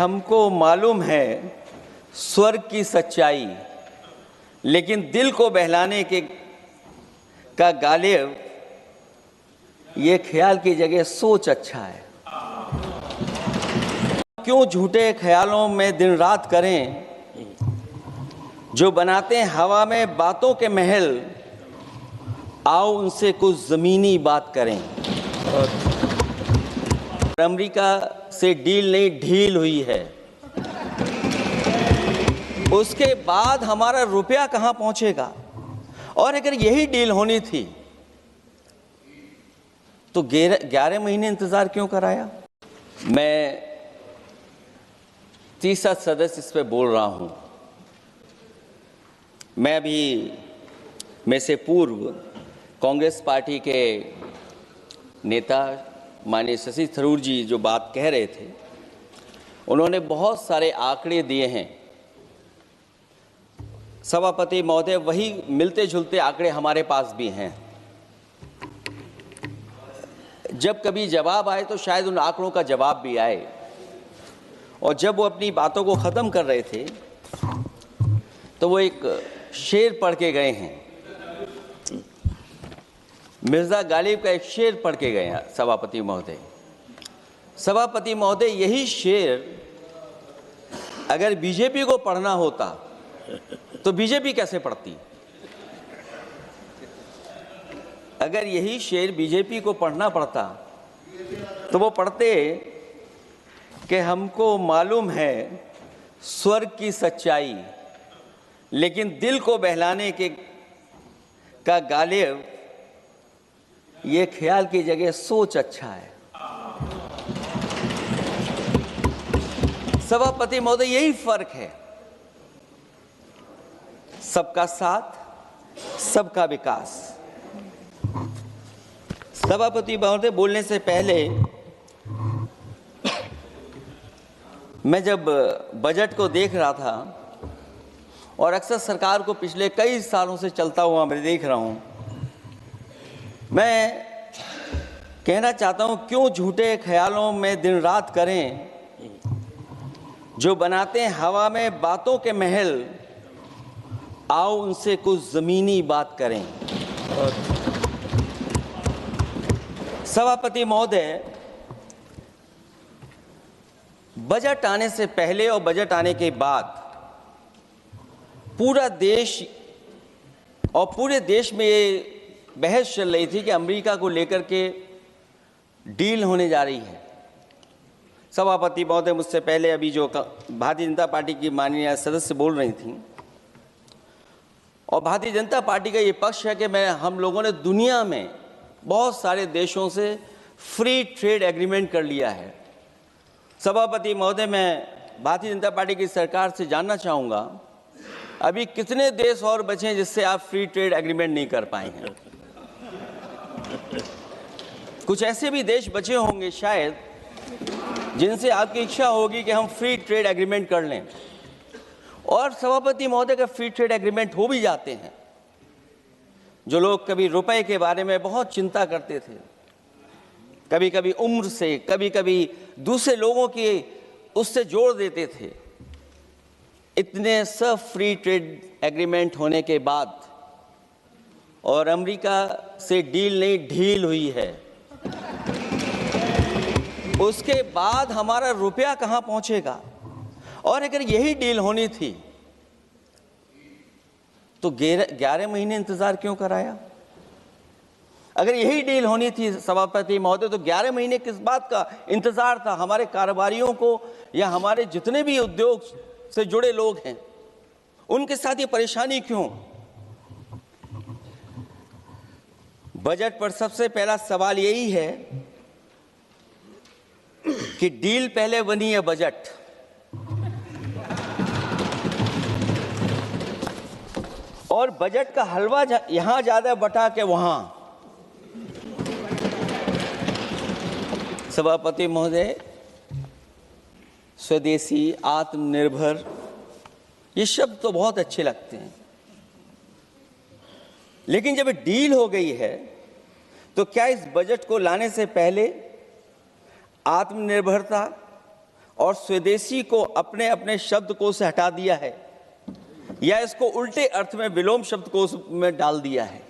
हमको मालूम है स्वर्ग की सच्चाई, लेकिन दिल को बहलाने के का गालिब ये ख्याल की जगह सोच अच्छा है। क्यों झूठे ख्यालों में दिन रात करें, जो बनाते हैं हवा में बातों के महल, आओ उनसे कुछ जमीनी बात करें। अमेरिका से डील नहीं ढील हुई है, उसके बाद हमारा रुपया कहां पहुंचेगा। और अगर यही डील होनी थी तो 11 महीने इंतजार क्यों कराया। मैं तीसरा सदस्य इस पे बोल रहा हूं। मैं अभी में से पूर्व कांग्रेस पार्टी के नेता माननीय शशि थरूर जी जो बात कह रहे थे, उन्होंने बहुत सारे आंकड़े दिए हैं। सभापति महोदय, वही मिलते जुलते आंकड़े हमारे पास भी हैं। जब कभी जवाब आए तो शायद उन आंकड़ों का जवाब भी आए। और जब वो अपनी बातों को ख़त्म कर रहे थे तो वो एक शेर पढ़ के गए हैं, मिर्ज़ा गालिब का एक शेर पढ़ के गए हैं सभापति महोदय। सभापति महोदय, यही शेर अगर बीजेपी को पढ़ना होता तो बीजेपी कैसे पढ़ती। अगर यही शेर बीजेपी को पढ़ना पड़ता तो वो पढ़ते कि हमको मालूम है स्वर्ग की सच्चाई, लेकिन दिल को बहलाने के का गालिब ये ख्याल की जगह सोच अच्छा है। सभापति महोदय, यही फर्क है। सबका साथ, सबका विकास। सभापति महोदय, बोलने से पहले मैं जब बजट को देख रहा था और अक्सर सरकार को पिछले कई सालों से चलता हुआ मैं देख रहा हूं, मैं कहना चाहता हूं, क्यों झूठे ख्यालों में दिन रात करें, जो बनाते हैं हवा में बातों के महल, आओ उनसे कुछ जमीनी बात करें। सभापति महोदय, बजट आने से पहले और बजट आने के बाद पूरा देश और पूरे देश में ये बहस चल रही थी कि अमेरिका को लेकर के डील होने जा रही है। सभापति महोदय, मुझसे पहले अभी जो भारतीय जनता पार्टी की माननीय सदस्य बोल रही थी, और भारतीय जनता पार्टी का ये पक्ष है कि हम लोगों ने दुनिया में बहुत सारे देशों से फ्री ट्रेड एग्रीमेंट कर लिया है। सभापति महोदय, मैं भारतीय जनता पार्टी की सरकार से जानना चाहूँगा, अभी कितने देश और बचे हैं जिससे आप फ्री ट्रेड एग्रीमेंट नहीं कर पाए हैं। कुछ ऐसे भी देश बचे होंगे शायद जिनसे आपकी इच्छा होगी कि हम फ्री ट्रेड एग्रीमेंट कर लें। और सभापति महोदय, का फ्री ट्रेड एग्रीमेंट हो भी जाते हैं, जो लोग कभी रुपए के बारे में बहुत चिंता करते थे, कभी कभी उम्र से, कभी कभी दूसरे लोगों की उससे जोड़ देते थे, इतने सब फ्री ट्रेड एग्रीमेंट होने के बाद और अमेरिका से डील नहीं ढील हुई है, उसके बाद हमारा रुपया कहां पहुंचेगा। और अगर यही डील होनी थी तो 11 महीने इंतजार क्यों कराया। अगर यही डील होनी थी सभापति महोदय, तो 11 महीने किस बात का इंतजार था। हमारे कारोबारियों को या हमारे जितने भी उद्योग से जुड़े लोग हैं, उनके साथ ये परेशानी क्यों। बजट पर सबसे पहला सवाल यही है कि डील पहले बनी है बजट। और बजट का हलवा यहां ज्यादा बटा के वहां। सभापति महोदय, स्वदेशी, आत्मनिर्भर, ये शब्द तो बहुत अच्छे लगते हैं, लेकिन जब डील हो गई है तो क्या इस बजट को लाने से पहले आत्मनिर्भरता और स्वदेशी को अपने अपने शब्दकोश से हटा दिया है या इसको उल्टे अर्थ में विलोम शब्दकोश में डाल दिया है।